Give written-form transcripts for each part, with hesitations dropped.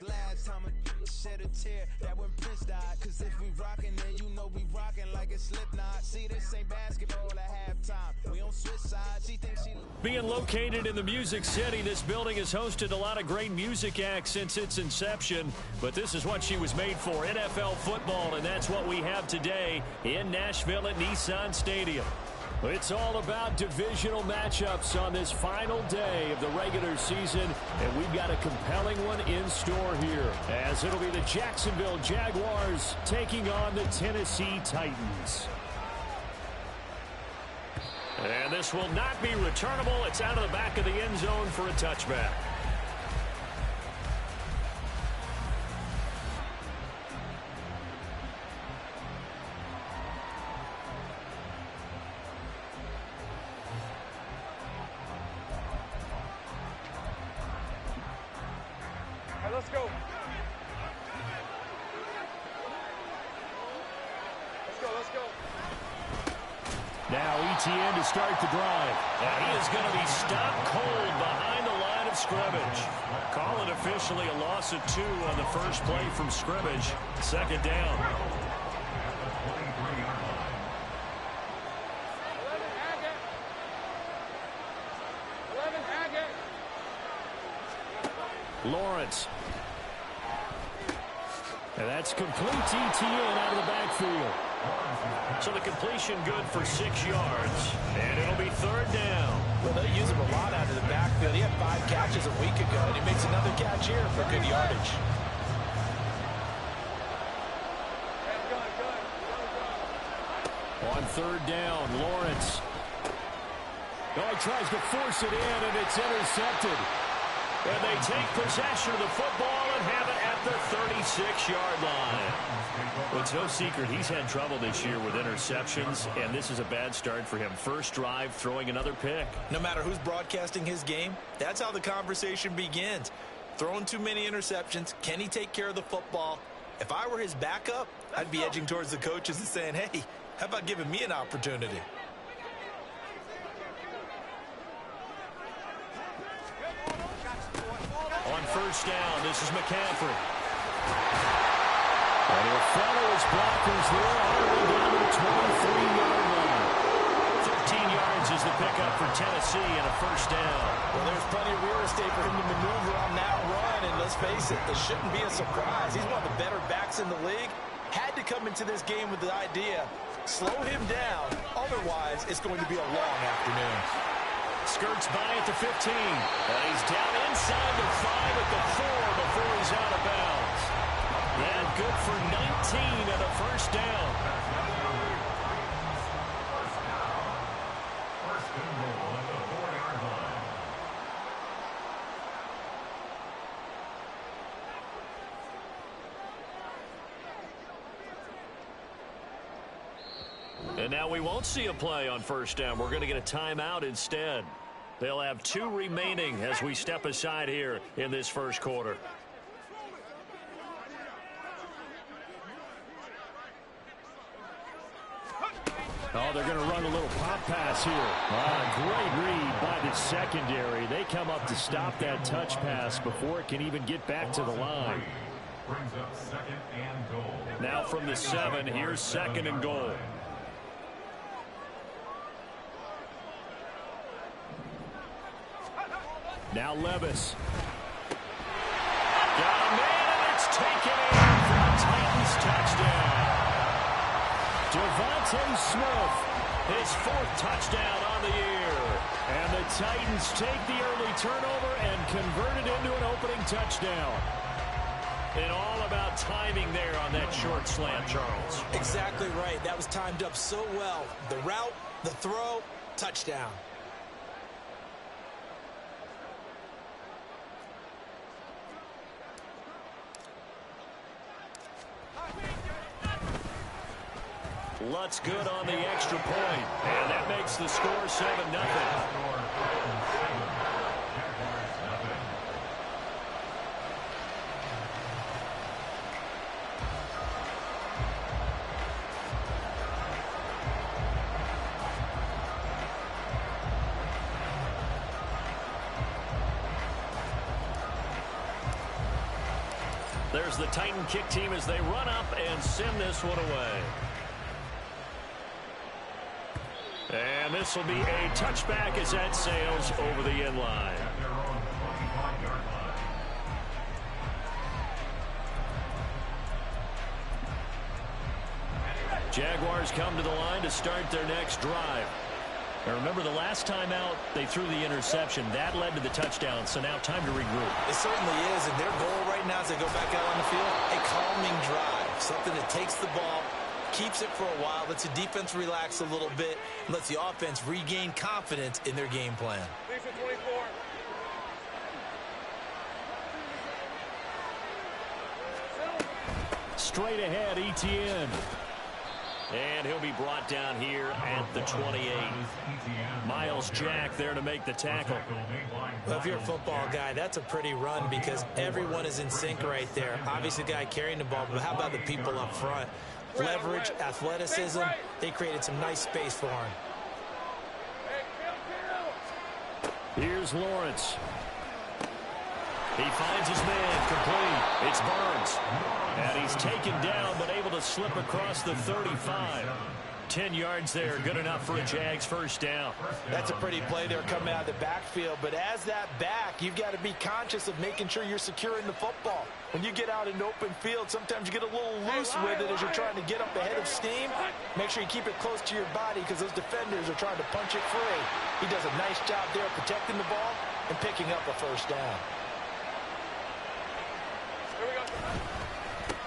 Last time a shed a tear, that when Prince died. Cause if we rockin', then you know we rockin' like it's Slipknot. See, this ain't basketball at halftime. We on switch sides. She thinks she... Being located in the Music City, this building has hosted a lot of great music acts since its inception. But this is what she was made for, NFL football, and that's what we have today in Nashville at Nissan Stadium. It's all about divisional matchups on this final day of the regular season, and we've got a compelling one in store here, as it'll be the Jacksonville Jaguars taking on the Tennessee Titans. And this will not be returnable. It's out of the back of the end zone for a touchback. Let's go. Let's go. Now ETN to start the drive. And he is going to be stopped cold behind the line of scrimmage. Call it officially a loss of 2 on the first play from scrimmage. Second down. Lawrence. And that's complete to ETN out of the backfield. So the completion good for 6 yards. And it'll be third down. Well, they use him a lot out of the backfield. He had 5 catches a week ago, and he makes another catch here for good yardage. On third down, Lawrence. Oh, he tries to force it in, and it's intercepted. And they take possession of the football and have it at the 36-yard line. Well, it's no secret he's had trouble this year with interceptions, and this is a bad start for him. First drive, throwing another pick. No matter who's broadcasting his game, that's how the conversation begins. Throwing too many interceptions, can he take care of the football? If I were his backup, I'd be edging towards the coaches and saying, hey, how about giving me an opportunity? On first down, this is McCaffrey. And he'll follow his blockers there all the way down to the 23-yard line. 13 yards is the pickup for Tennessee and a first down. Well, there's plenty of real estate for him to maneuver on that run, and let's face it, this shouldn't be a surprise. He's one of the better backs in the league. Had to come into this game with the idea, slow him down, otherwise it's going to be a long afternoon. Skirts by at the 15. And he's down inside the 5 at the 4 before he's out of bounds. And good for 19 and a first down. And now we won't see a play on first down. We're going to get a timeout instead. They'll have 2 remaining as we step aside here in this first quarter. Oh, they're going to run a little pop pass here. Great read by the secondary. They come up to stop that touch pass before it can even get back to the line. Brings up second and goal. Now from the 7, here's second and goal. Now Levis. Got a man, and it's taken in for a Titans touchdown. Devontae Smith, his 4th touchdown on the year. And the Titans take the early turnover and convert it into an opening touchdown. And all about timing there on that short slant, Charles. Exactly right. That was timed up so well. The route, the throw, touchdown. Lutz good on the extra point, and that makes the score 7-0. There's the Titan kick team as they run up and send this one away. And this will be a touchback as that sails over the end line. Jaguars come to the line to start their next drive. Now remember, the last time out, they threw the interception. That led to the touchdown, so now time to regroup. It certainly is, and their goal right now as they go back out on the field, a calming drive, something that takes the ball, keeps it for a while, lets the defense relax a little bit, and lets the offense regain confidence in their game plan. Straight ahead, Etienne. And he'll be brought down here at the 28. Miles Jack there to make the tackle. Well, if you're a football guy, that's a pretty run because everyone is in sync right there. Obviously, the guy carrying the ball, but how about the people up front? Leverage, athleticism, they created some nice space for him. Here's Lawrence. He finds his man, complete. It's Burns. And he's taken down, but able to slip across the 35. 10 yards there, good enough for a Jags first down. That's a pretty play there coming out of the backfield. But as that back, you've got to be conscious of making sure you're securing the football. When you get out in open field, sometimes you get a little loose with it as you're trying to get up ahead of steam. Make sure you keep it close to your body because those defenders are trying to punch it free. He does a nice job there protecting the ball and picking up a first down.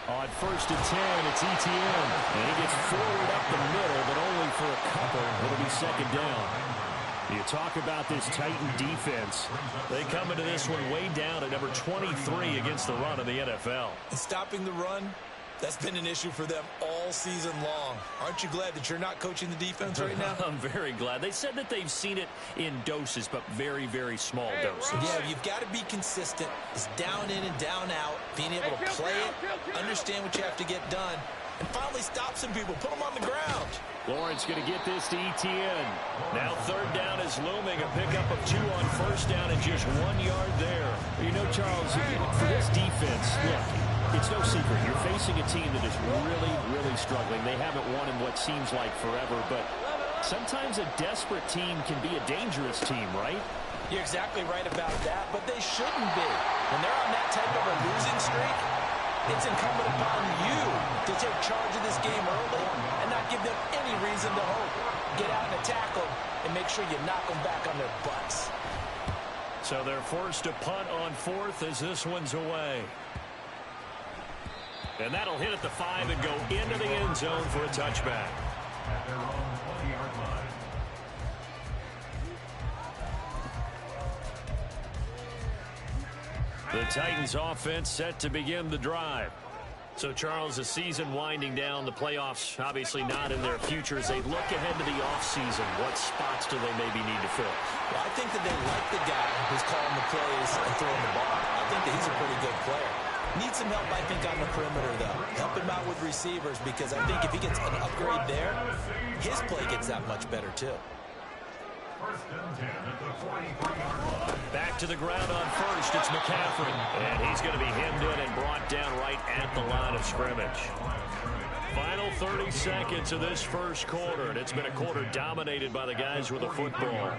On 1st and 10, it's Etienne. And he gets forward up the middle, but only for a couple. It'll be second down. You talk about this Titan defense. They come into this one way down at number 23 against the run in the NFL. And stopping the run, that's been an issue for them all season long. Aren't you glad that you're not coaching the defense right now? I'm very glad. They said that they've seen it in doses, but very, very small doses. Yeah, you've got to be consistent. It's down in and down out, being able to play it, understand what you have to get done, and finally stop some people, put them on the ground. Lawrence going to get this to Etienne. Now third down is looming. A pickup of 2 on first down and just 1 yard there. You know, Charles, for this defense, look, it's no secret. You're facing a team that is really, really struggling. They haven't won in what seems like forever, but sometimes a desperate team can be a dangerous team, right? You're exactly right about that, but they shouldn't be. When they're on that type of a losing streak, it's incumbent upon you to take charge of this game early and not give them any reason to hope. Get out and attack them and make sure you knock them back on their butts. So they're forced to punt on 4th as this one's away. And that'll hit at the 5 and go into the end zone for a touchback. At their own 20-yard line. The Titans offense set to begin the drive. So, Charles, the season winding down, the playoffs obviously not in their future. As they look ahead to the offseason, what spots do they maybe need to fill? Well, I think that they like the guy who's calling the plays and throwing the ball. I think that he's a pretty good player. Needs some help, I think, on the perimeter, though. Help him out with receivers because I think if he gets an upgrade there, his play gets that much better, too. First and 10 at the 43-yard line. Back to the ground on first, it's McCaffrey. And he's going to be hemmed in and brought down right at the line of scrimmage. Final 30 seconds of this first quarter, and it's been a quarter dominated by the guys with the football.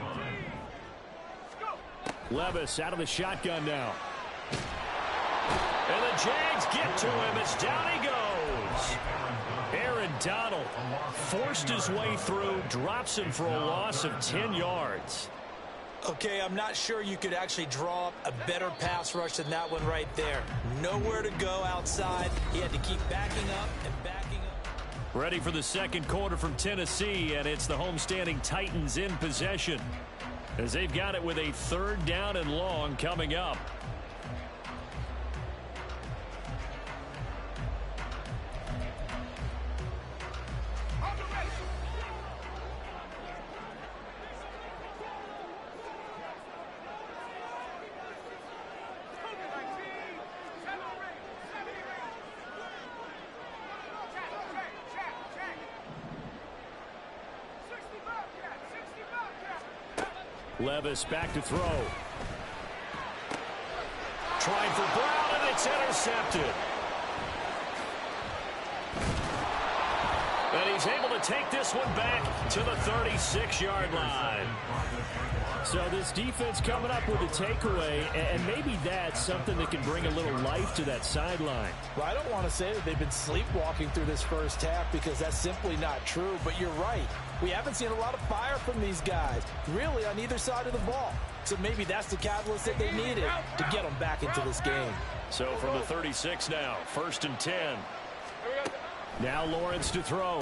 Levis out of the shotgun now. And the Jags get to him as down he goes. Aaron Donald forced his way through, drops him for a loss of 10 yards. Okay, I'm not sure you could actually draw up a better pass rush than that one right there. Nowhere to go outside. He had to keep backing up and backing up. Ready for the second quarter from Tennessee, and it's the homestanding Titans in possession as they've got it with a 3rd down and long coming up. Levis back to throw. Trying for Brown, and it's intercepted. he's able to take this one back to the 36-yard line. So this defense coming up with a takeaway, and maybe that's something that can bring a little life to that sideline. Well, I don't want to say that they've been sleepwalking through this first half because that's simply not true, but you're right. We haven't seen a lot of fire from these guys, really on either side of the ball. So maybe that's the catalyst that they needed to get them back into this game. So from the 36 now, 1st and 10. Now Lawrence to throw.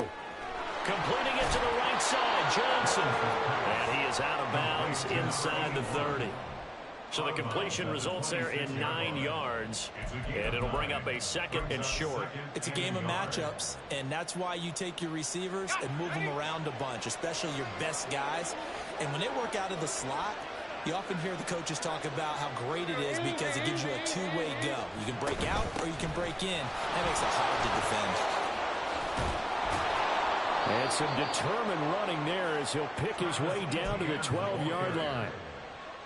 Completing it to the right side, Johnson. And he is out of bounds inside the 30. So the completion results there in 9 yards, and it'll bring up a 2nd and short. It's a game of matchups, and that's why you take your receivers and move them around a bunch, especially your best guys. And when they work out of the slot, you often hear the coaches talk about how great it is because it gives you a two-way go. You can break out or you can break in. That makes it hard to defend. And some determined running there as he'll pick his way down to the 12-yard line.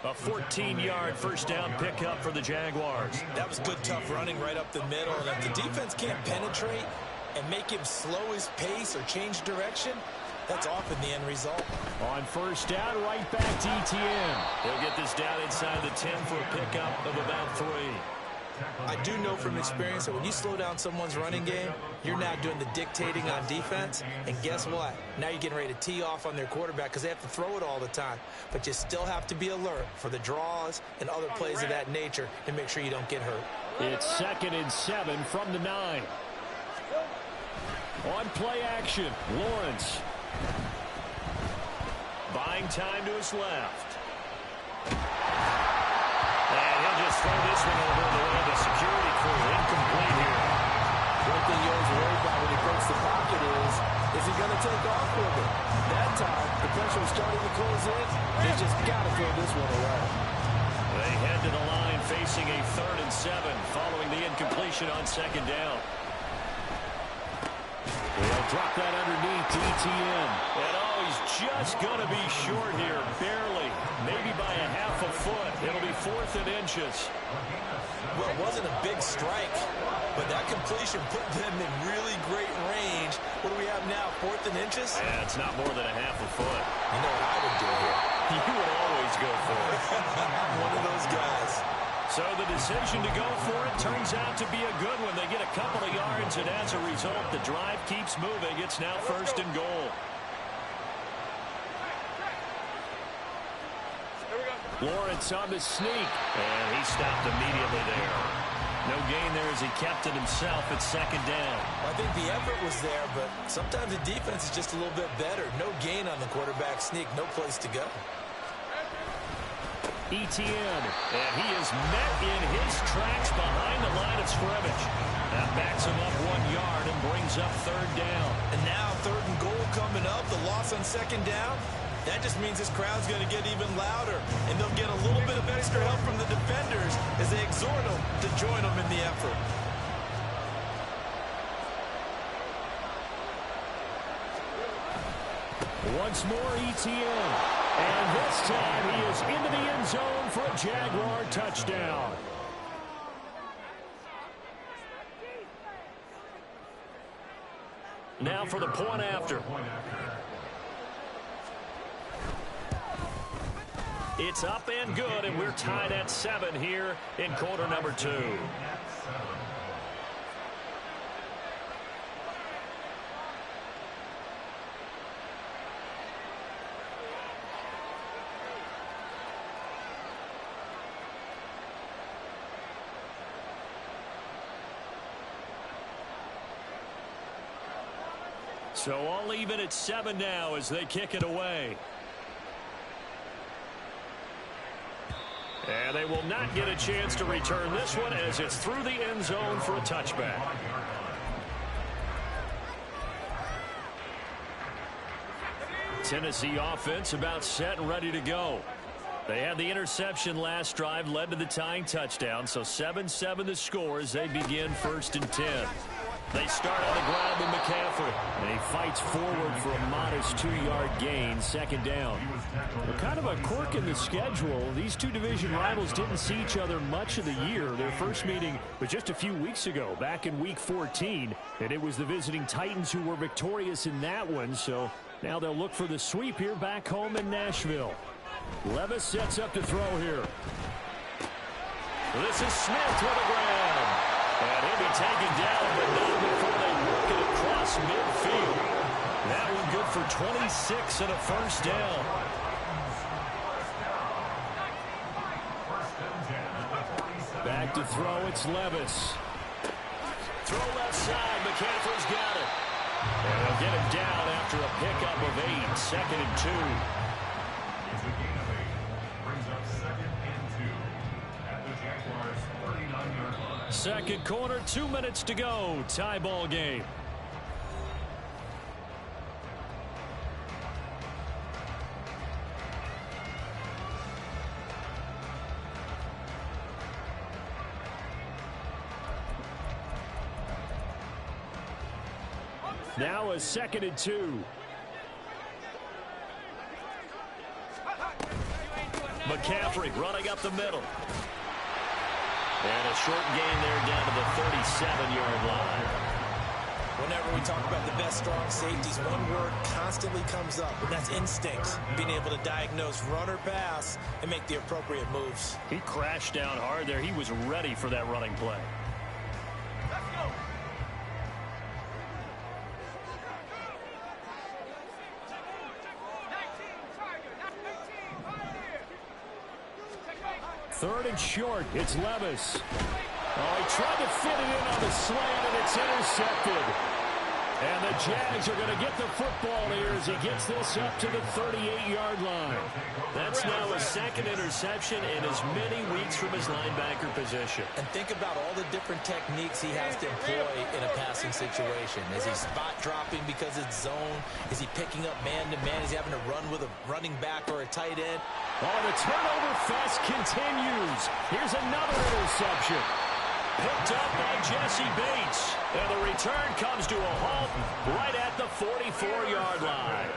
A 14-yard first down pickup for the Jaguars. That was good, tough running right up the middle. And if the defense can't penetrate and make him slow his pace or change direction, that's often the end result. On first down, right back to ETN. He'll get this down inside the 10 for a pickup of about 3. I do know from experience that when you slow down someone's running game, you're now doing the dictating on defense. And guess what? Now you're getting ready to tee off on their quarterback because they have to throw it all the time. But you still have to be alert for the draws and other plays of that nature and make sure you don't get hurt. It's 2nd and 7 from the 9. On play action, Lawrence. Buying time to his left. And he'll just throw this one over the way of the security crew. Incomplete here. One thing you always worry about when he breaks the pocket is he going to take off with it? That time, the pressure was starting to close in. They just got to throw this one away. They head to the line facing a 3rd and 7 following the incompletion on 2nd down. They'll drop that underneath to ETN. And he's just going to be short here, barely. Maybe by a half a foot. It'll be 4th and inches. Well, it wasn't a big strike, but that completion put them in really great range. What do we have now, 4th and inches? Yeah, it's not more than a half a foot. You know what I would do here? You would always go for it. I'm one of those guys. So the decision to go for it turns out to be a good one. They get a couple of yards, and as a result, the drive keeps moving. It's now 1st and goal. Lawrence on the sneak. And he stopped immediately there. No gain there as he kept it himself at 2nd down. I think the effort was there, but sometimes the defense is just a little bit better. No gain on the quarterback sneak. No place to go. ETN, and he is met in his tracks behind the line of scrimmage. That backs him up 1 yard and brings up 3rd down. And now 3rd and goal coming up, the loss on 2nd down. That just means this crowd's going to get even louder, and they'll get a little bit of extra help from the defenders as they exhort them to join them in the effort. Once more, ETN. And this time he is into the end zone for a Jaguar touchdown. Now for the point after. It's up and good, and we're tied at 7 here in quarter number 2. So all even at 7 now as they kick it away. And they will not get a chance to return this one as it's through the end zone for a touchback. Tennessee offense about set and ready to go. They had the interception last drive, led to the tying touchdown. So 7-7 the score as they begin 1st and 10. They start on the ground with McCaffrey. And he fights forward for a modest 2-yard gain, second down. Well, kind of a quirk in the schedule. These two division rivals didn't see each other much of the year. Their first meeting was just a few weeks ago, back in Week 14. And it was the visiting Titans who were victorious in that one. So now they'll look for the sweep here back home in Nashville. Levis sets up to throw here. This is Smith with a grab. And he'll be taken down, but not before they work it across midfield. That one good for 26 and a first down. Back to throw, it's Levis. Throw left side, McCaffrey's got it. And they'll get him down after a pickup of 8, second and 2. It's a gain of 8. Brings up second and 2 at the Jaguars' 39-yard line. Second quarter, 2 minutes to go. Tie ball game. Now a second and 2. McCaffrey running up the middle. And a short gain there down to the 37-yard line. Whenever we talk about the best strong safeties, one word constantly comes up, and that's instinct. Being able to diagnose run or pass and make the appropriate moves. He crashed down hard there. He was ready for that running play. Third and short, it's Levis. Oh, he tried to fit it in on the slant, and it's intercepted. And the Jags are going to get the football here as he gets this up to the 38-yard line. That's now a second interception in as many weeks from his linebacker position. And think about all the different techniques he has to employ in a passing situation. Is he spot dropping because it's zone? Is he picking up man-to-man? Is he having to run with a running back or a tight end? Oh, the turnover fest continues. Here's another interception. Picked up by Jesse Bates. And the return comes to a halt right at the 44-yard line.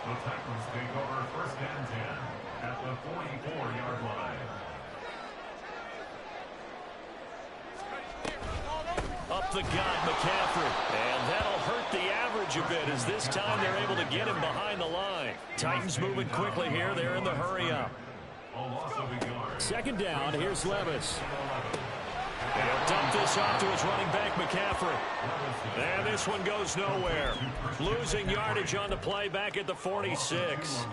The Titans take over first and 10 at the 44-yard line. Up the gut, McCaffrey. And that'll hurt the average a bit as this time they're able to get him behind the line. Titans moving quickly here. They're in the hurry up. Second down, here's Levis. He'll dump this off to his running back, McCaffrey. And this one goes nowhere. Losing yardage on the play back at the 46.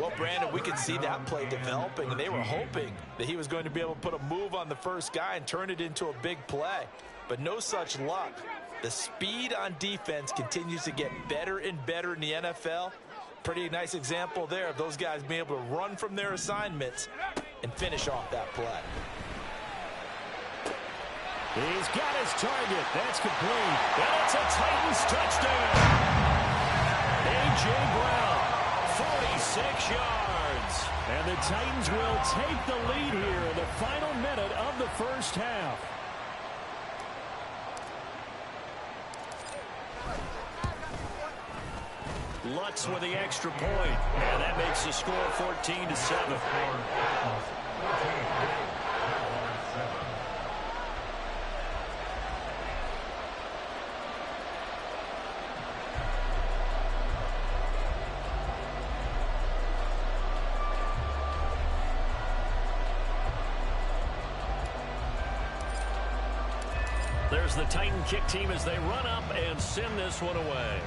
Well, Brandon, we could see that play developing, and they were hoping that he was going to be able to put a move on the first guy and turn it into a big play. But no such luck. The speed on defense continues to get better and better in the NFL. Pretty nice example there of those guys being able to run from their assignments and finish off that play. He's got his target. That's complete. And it's a Titans touchdown. A.J. Brown, 46 yards. And the Titans will take the lead here in the final minute of the first half. Lutz with the extra point. And that makes the score 14-7. There's the Titan kick team as they run up and send this one away.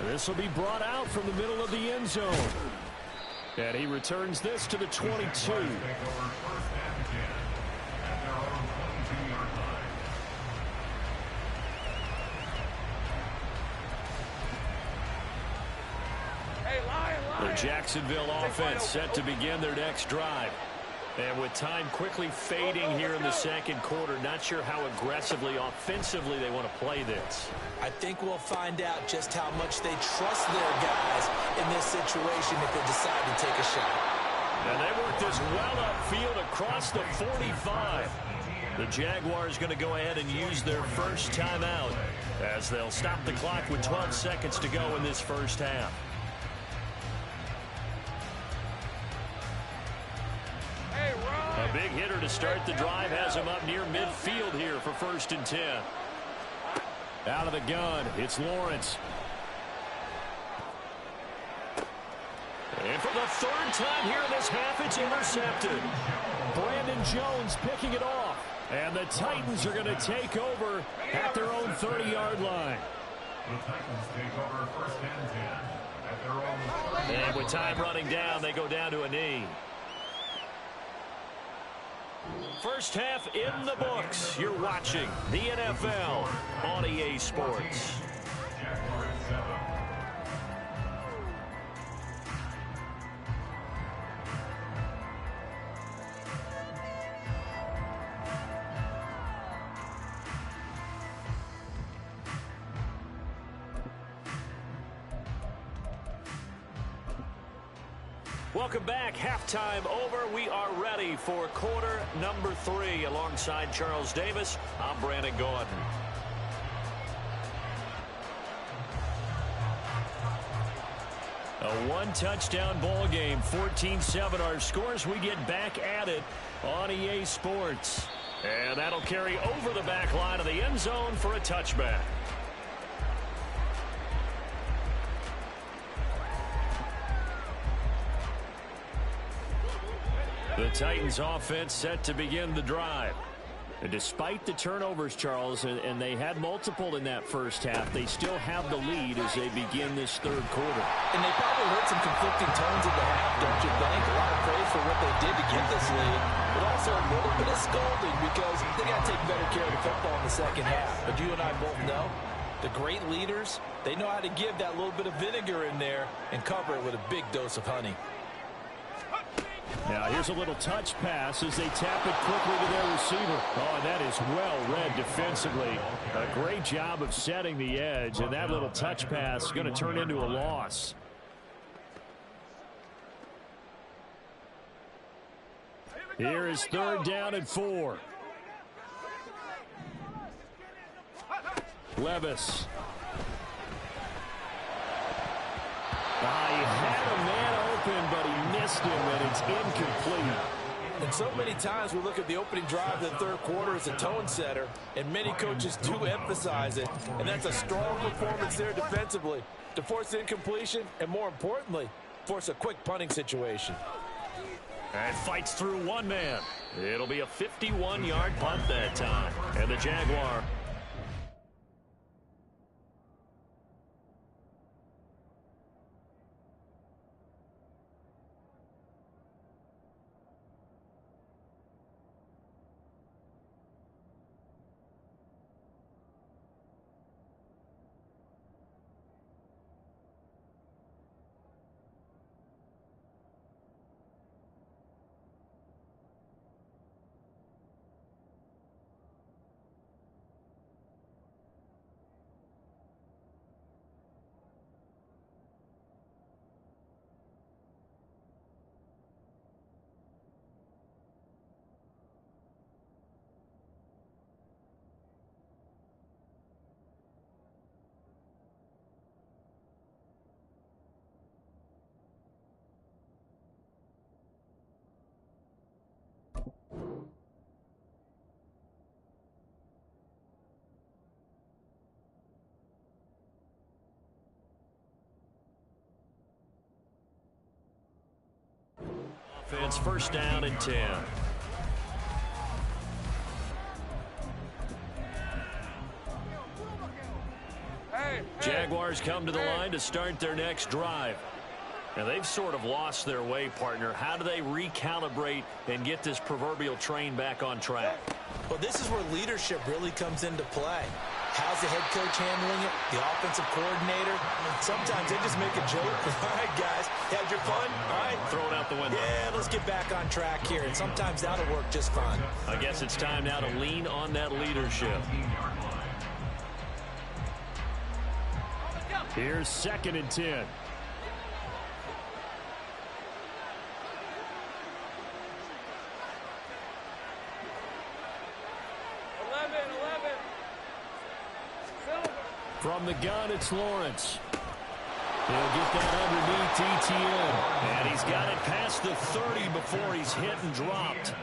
This will be brought out from the middle of the end zone. And he returns this to the 22. The Jacksonville offense set to begin their next drive. And with time quickly fading here in the second quarter, not sure how aggressively, offensively they want to play this. I think we'll find out just how much they trust their guys in this situation if they decide to take a shot. And they work this well upfield across the 45. The Jaguars going to go ahead and use their first timeout as they'll stop the clock with 12 seconds to go in this first half. A big hitter to start the drive has him up near midfield here for 1st and 10. Out of the gun, it's Lawrence. And for the 3rd time here in this half, it's intercepted. Brandon Jones picking it off. And the Titans are going to take over at their own 30-yard line. The Titans take over 1st and 10 at their own. And with time running down, they go down to a knee. First half in the books. You're watching the NFL on EA Sports. Jaguars 7. Welcome back. Halftime over. We are ready for quarter number 3. Alongside Charles Davis, I'm Brandon Gordon. A one-touchdown ball game, 14-7 our scores. We get back at it on EA Sports. And that'll carry over the back line of the end zone for a touchback. The Titans offense set to begin the drive. And despite the turnovers, Charles, and they had multiple in that first half, they still have the lead as they begin this 3rd quarter. And they probably heard some conflicting tones at the half, don't you think? A lot of praise for what they did to get this lead, but also a little bit of scolding because they got to take better care of the football in the second half. But you and I both know the great leaders, they know how to give that little bit of vinegar in there and cover it with a big dose of honey. Now here's a little touch pass as they tap it quickly to their receiver. Oh, and that is well read defensively. A great job of setting the edge, and that little touch pass is going to turn into a loss. Here is 3rd down and 4. Levis. He had a man open, but he missed him, and it's incomplete. And so many times we look at the opening drive of the 3rd quarter as a tone setter, and many coaches do emphasize it, and that's a strong performance there defensively to force incompletion and, more importantly, force a quick punting situation. And fights through one man. It'll be a 51-yard punt that time. And the Jaguar. It's 1st down and 10. Jaguars come to the line to start their next drive. And they've sort of lost their way, partner. How do they recalibrate and get this proverbial train back on track? Well, this is where leadership really comes into play. How's the head coach handling it? The offensive coordinator? Sometimes they just make a joke. All right, guys, had your fun? All right. Throw it out the window. Yeah, let's get back on track here. And sometimes that'll work just fine. I guess it's time now to lean on that leadership. Here's 2nd and 10. From the gun, it's Lawrence. He'll get that underneath Etienne. And he's got it past the 30 before he's hit and dropped.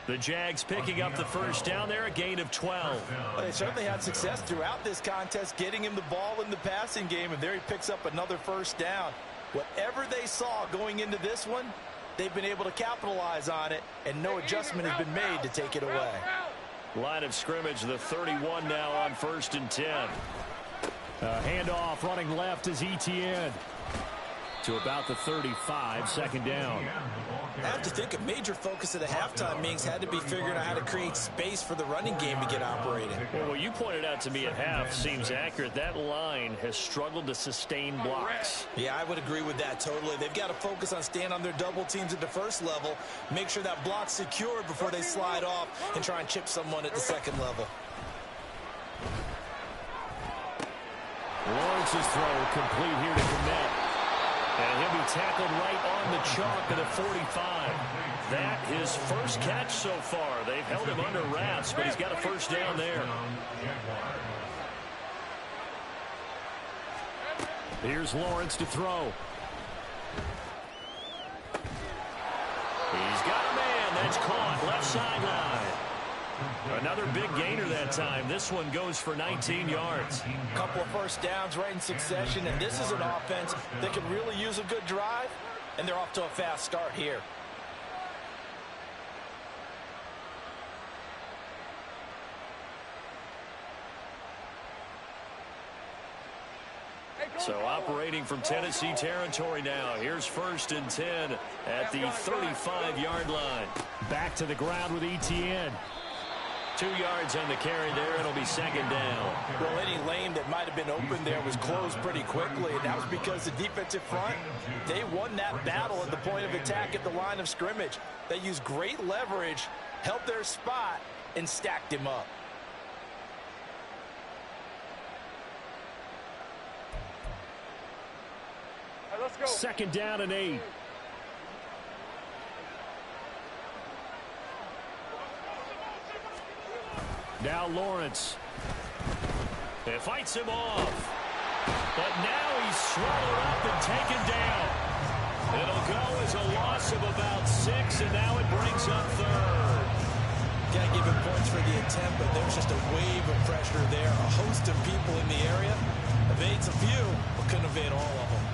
The Jags picking up the first down there, a gain of 12. Well, they certainly had success throughout this contest, getting him the ball in the passing game, and there he picks up another first down. Whatever they saw going into this one, they've been able to capitalize on it, and no adjustment has been made to take it away. Line of scrimmage, the 31 now on 1st and 10. Handoff running left is Etienne. To about the 35, second down. I have to think a major focus of the halftime meetings had to be figuring out how to create space for the running game to get operating. Well, what you pointed out to me at half seems accurate. That line has struggled to sustain blocks. Yeah, I would agree with that totally. They've got to focus on staying on their double teams at the first level, make sure that block's secured before they slide off and try and chip someone at the second level. Lawrence's throw complete here to Komet. And he'll be tackled right on the chalk at a 45. That his first catch so far. They've held him under wraps, but he's got a first down there. Here's Lawrence to throw. He's got a man. That's caught. Left sideline. Another big gainer that time. This one goes for 19 yards. A couple of first downs right in succession, and this is an offense that can really use a good drive, and they're off to a fast start here. So operating from Tennessee territory now. Here's 1st and 10 at the 35-yard line. Back to the ground with Etienne. 2 yards on the carry there. It'll be second down. Well, any lane that might have been open there was closed pretty quickly, and that was because the defensive front, they won that battle at the point of attack at the line of scrimmage. They used great leverage, held their spot, and stacked him up. Let's go. Second down and 8. Now Lawrence. It fights him off. But now he's swallowed up and taken down. It'll go as a loss of about 6, and now it brings up 3rd. Got to give him points for the attempt, but there's just a wave of pressure there. A host of people in the area. Evades a few, but couldn't evade all of them.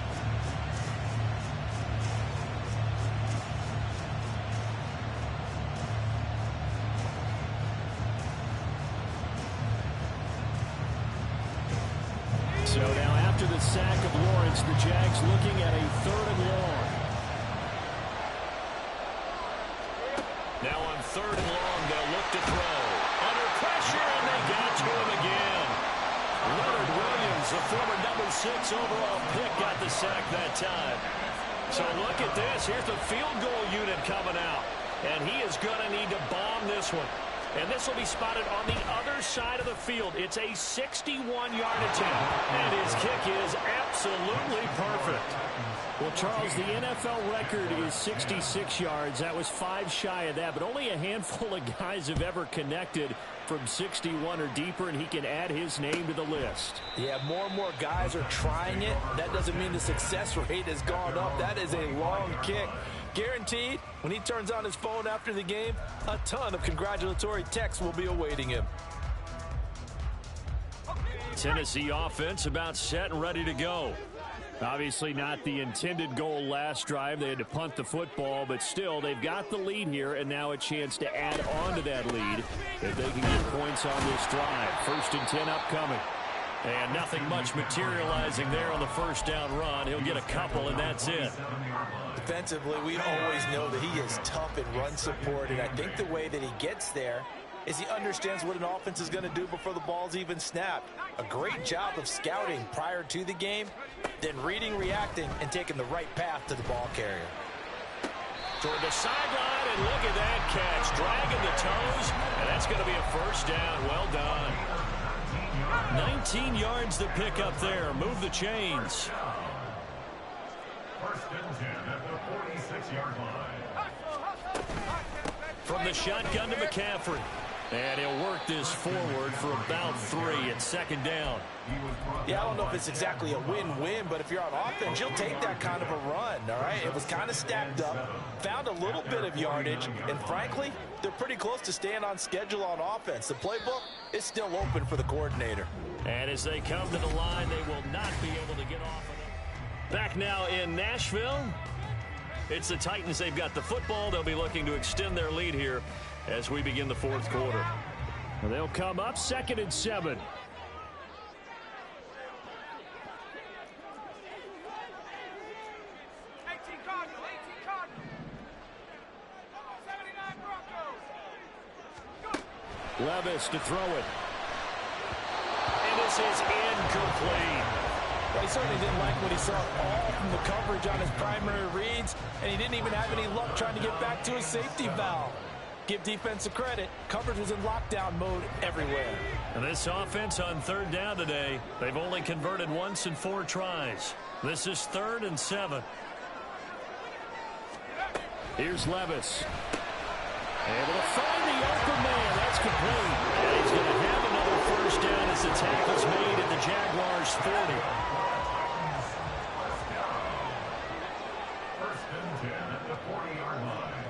So now after the sack of Lawrence, the Jags looking at a 3rd and long. Now on 3rd and long, they'll look to throw. Under pressure, and they got to him again. Leonard Williams, the former number 6 overall pick, got the sack that time. So look at this. Here's the field goal unit coming out. And he is going to need to bomb this one. And this will be spotted on the other side of the field. It's a 61-yard attempt. And his kick is absolutely perfect. Well, Charles, the NFL record is 66 yards. That was 5 shy of that, but only a handful of guys have ever connected from 61 or deeper, and he can add his name to the list. Yeah, more and more guys are trying it. That doesn't mean the success rate has gone up. That is a long kick. Guaranteed, when he turns on his phone after the game, a ton of congratulatory texts will be awaiting him. Tennessee offense about set and ready to go. Obviously not the intended goal last drive. They had to punt the football, but still, they've got the lead here, and now a chance to add on to that lead if they can get points on this drive. 1st and 10 upcoming. And nothing much materializing there on the first down run. He'll get a couple, and that's it. Defensively, we always know that he is tough in run support, and I think the way that he gets there is he understands what an offense is going to do before the ball's even snapped. A great job of scouting prior to the game, then reading, reacting, and taking the right path to the ball carrier. Toward the sideline, and look at that catch. Dragging the toes, and that's going to be a first down. Well done. 19 yards to pick up there. Move the chains. 1st and 10 at the 46-yard line. From the shotgun to McCaffrey. And he'll work this forward for about 3 at second down. Yeah, I don't know if it's exactly a win-win, but if you're on offense, you'll take that kind of a run, all right? It was kind of stacked up, found a little bit of yardage, and frankly, they're pretty close to staying on schedule on offense. The playbook is still open for the coordinator. And as they come to the line, they will not be able to get off of it. Back now in Nashville, it's the Titans. They've got the football. They'll be looking to extend their lead here as we begin the fourth quarter. And they'll come up 2nd and 7. Levis to throw it. And this is incomplete. Well, he certainly didn't like what he saw all from the coverage on his primary reads, and he didn't even have any luck trying to get back to his safety valve. Give defense a credit. Coverage was in lockdown mode everywhere. And this offense on 3rd down today, they've only converted once in 4 tries. This is 3rd and 7. Here's Levis. Able to find the open man. That's complete. And he's going to have another first down as the tackle's made at the Jaguars' 40. First and 10 at the 40-yard line.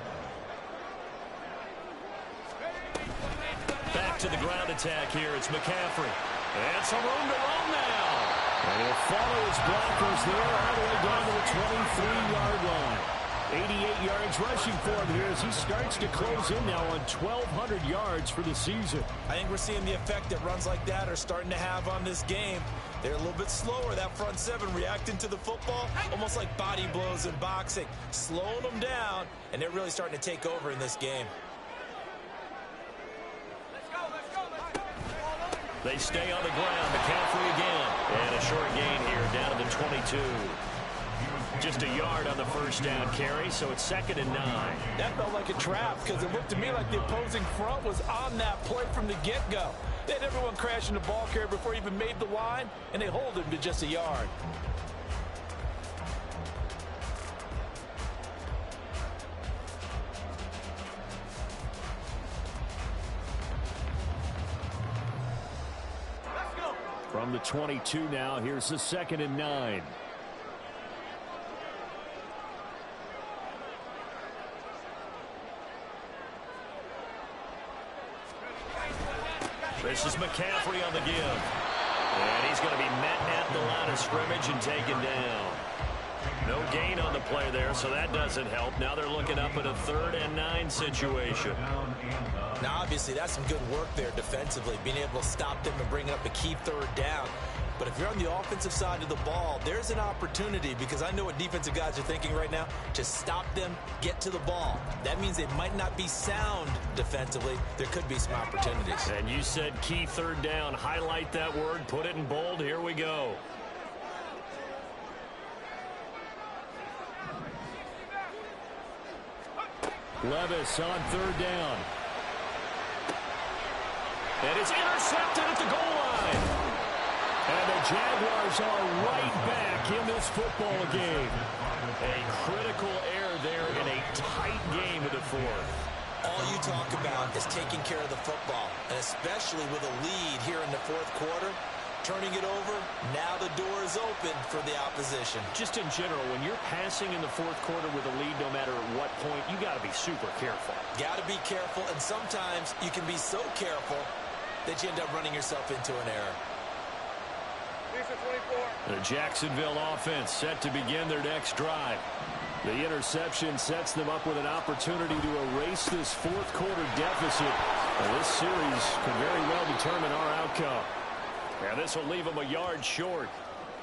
Back to the ground attack here. It's McCaffrey. And some room to run now. And he'll follow his blockers there all the way down to the 23-yard line. 88 yards rushing for him here as he starts to close in now on 1,200 yards for the season. I think we're seeing the effect that runs like that are starting to have on this game. They're a little bit slower, that front 7 reacting to the football, almost like body blows in boxing, slowing them down, and they're really starting to take over in this game. They stay on the ground. McCaffrey again. And a short gain here down to the 22. Just a yard on the first down carry, so it's 2nd and 9. That felt like a trap because it looked to me like the opposing front was on that play from the get-go. They had everyone crashing the ball carrier before he even made the line, and they hold him to just a yard. From the 22 now, here's the 2nd and 9. This is McCaffrey on the give. And he's going to be met at the line of scrimmage and taken down. No gain on the play there, so that doesn't help. Now they're looking up at a 3rd and 9 situation. Now, obviously, that's some good work there defensively, being able to stop them and bring up a key 3rd down. But if you're on the offensive side of the ball, there's an opportunity because I know what defensive guys are thinking right now. Just stop them, get to the ball. That means they might not be sound defensively. There could be some opportunities. And you said key 3rd down. Highlight that word. Put it in bold. Here we go. Levis on 3rd down. And it's intercepted at the goal line. And the Jaguars are right back in this football game. A critical error there in a tight game of the 4th. All you talk about is taking care of the football, and especially with a lead here in the 4th quarter, turning it over, now the door is open for the opposition. Just in general, when you're passing in the 4th quarter with a lead, no matter at what point, you got to be super careful. Got to be careful, and sometimes you can be so careful that you end up running yourself into an error. The Jacksonville offense set to begin their next drive. The interception sets them up with an opportunity to erase this 4th quarter deficit. And this series could very well determine our outcome. And this will leave them a yard short.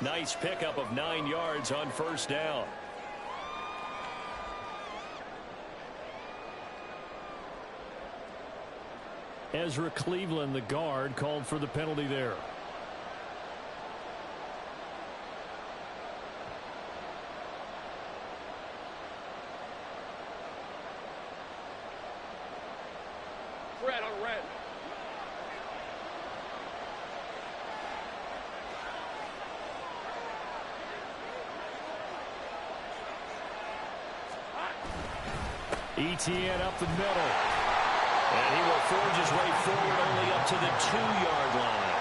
Nice pickup of 9 yards on first down. Ezra Cleveland, the guard, called for the penalty there. Red on red. ETN up the middle. And he will forge his way forward only up to the 2-yard line.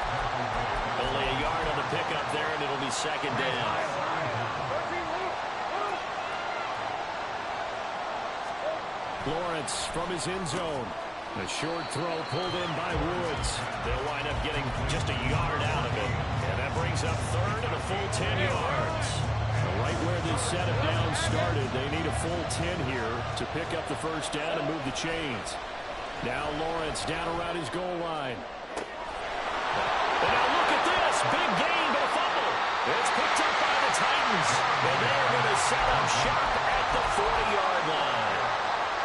Only a yard on the pickup there, and it'll be second down. Lawrence from his end zone. A short throw pulled in by Woods. They'll wind up getting just a yard out of it. And that brings up third and a full 10 yards. Right where this set of downs started, they need a full 10 here to pick up the first down and move the chains. Now Lawrence down around his goal line. And now look at this. Big gain, but a fumble. It's picked up by the Titans. And they're going to set up shop at the 40-yard line.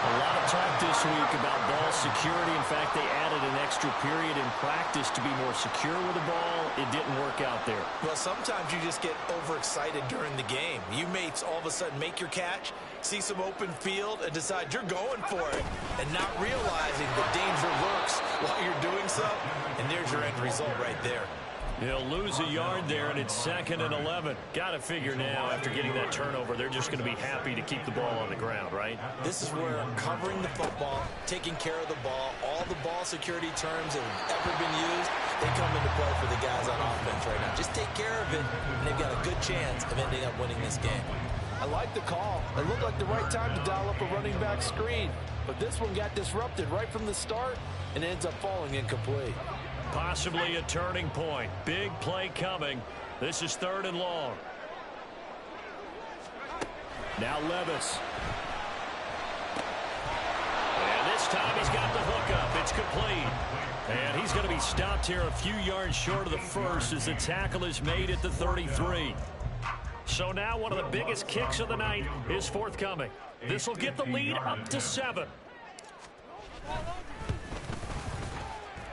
A lot of talk this week about ball security. In fact, they added an extra period in practice to be more secure with the ball. It didn't work out there. Well, sometimes you just get overexcited during the game. You may all of a sudden make your catch, see some open field, and decide you're going for it, and not realizing the danger lurks while you're doing so. And there's your end result right there. He'll lose a yard there, and it's 2nd and 11. Got to figure now, after getting that turnover, they're just going to be happy to keep the ball on the ground, right? This is where covering the football, taking care of the ball, all the ball security terms that have ever been used, they come into play for the guys on offense right now. Just take care of it, and they've got a good chance of ending up winning this game. I like the call. It looked like the right time to dial up a running back screen. But this one got disrupted right from the start and ends up falling incomplete. Possibly a turning point. Big play coming. This is 3rd and long. Now Levis. And this time he's got the hookup. It's complete. And he's going to be stopped here a few yards short of the first as the tackle is made at the 33. So now one of the biggest kicks of the night is forthcoming. This will get the lead up to 7.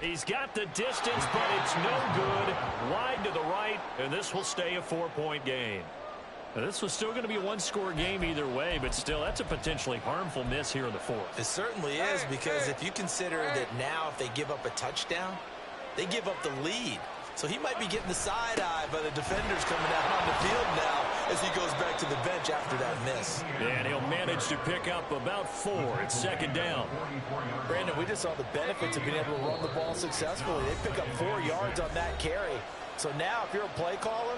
He's got the distance, but it's no good. Wide to the right, and this will stay a 4-point game. Now, this was still going to be a one-score game either way, but still, that's a potentially harmful miss here in the 4th. It certainly is, because if you consider that now if they give up a touchdown, they give up the lead. So he might be getting the side eye by the defenders coming out on the field now as he goes back to the bench after that miss. And he'll manage to pick up about 4. It's 2nd down. Brandon, we just saw the benefits of being able to run the ball successfully. They pick up 4 yards on that carry. So now if you're a play caller,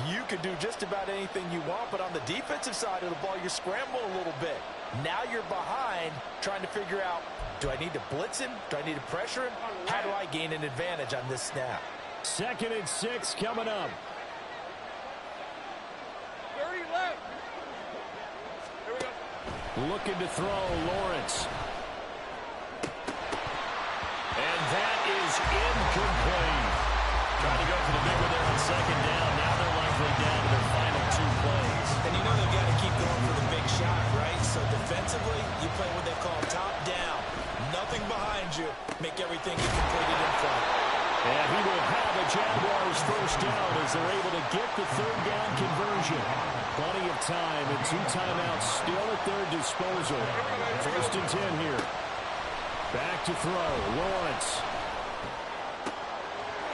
you can do just about anything you want. But on the defensive side of the ball, you're scrambling a little bit. Now you're behind trying to figure out, do I need to blitz him? Do I need to pressure him? How do I gain an advantage on this snap? 2nd and 6 coming up. 30 left. Here we go. Looking to throw, Lawrence. And that is incomplete. Trying to go for the big one there on 2nd down. Now they're likely down to their final 2 plays. And you know they've got to keep going for the big shot, right? So defensively, you play what they call top down. Nothing behind you. Make everything get completed in front. And he will have a Jaguars first down as they're able to get the 3rd down conversion. Plenty of time and 2 timeouts still at their disposal. 1st and 10 here. Back to throw. Lawrence.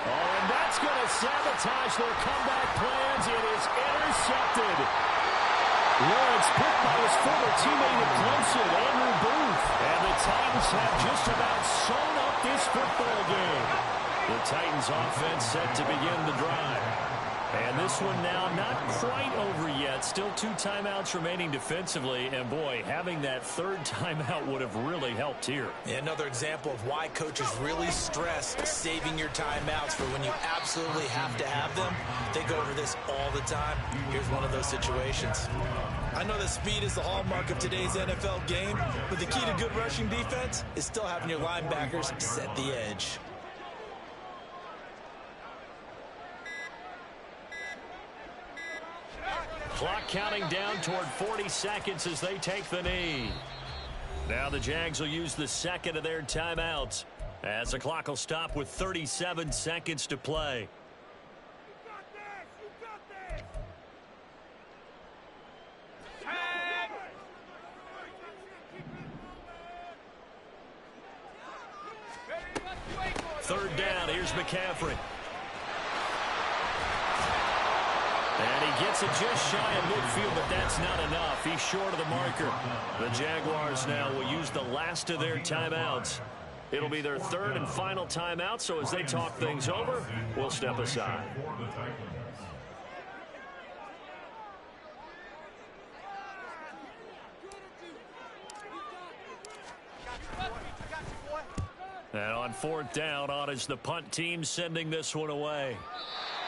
Oh, and that's going to sabotage their comeback plans. It is intercepted. Lawrence picked by his former teammate at Clemson, Andrew Booth. And the Titans have just about sewn up this football game. The Titans offense set to begin the drive. And this one now not quite over yet. Still 2 timeouts remaining defensively. And boy, having that 3rd timeout would have really helped here. Yeah, another example of why coaches really stress saving your timeouts for when you absolutely have to have them. They go over this all the time. Here's one of those situations. I know that speed is the hallmark of today's NFL game, but the key to good rushing defense is still having your linebackers set the edge. Clock counting down toward 40 seconds as they take the knee. Now the Jags will use the 2nd of their timeouts as the clock will stop with 37 seconds to play. Third down, here's McCaffrey. And he gets it just shy of midfield, but that's not enough. He's short of the marker. The Jaguars now will use the last of their timeouts It'll be their third and final timeout, so as they talk things over, we'll step aside. And on fourth down, on is the punt team sending this one away.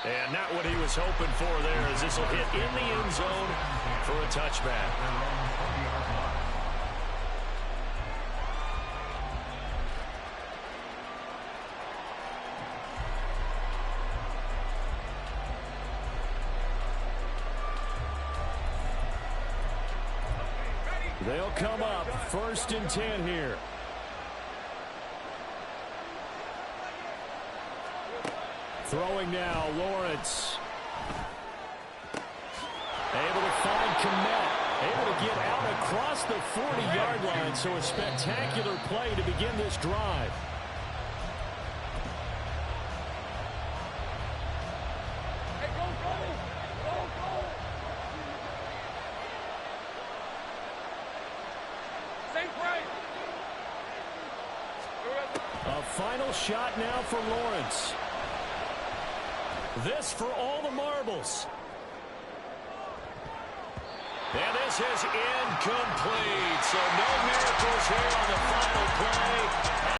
And not what he was hoping for there, as this will hit in the end zone for a touchback. They'll come up 1st and 10 here. Throwing now, Lawrence. Able to find Kmet. Able to get out across the 40-yard line, so a spectacular play to begin this drive. A final shot now for Lawrence. This for all the marbles. And this is incomplete. So no miracles here on the final play.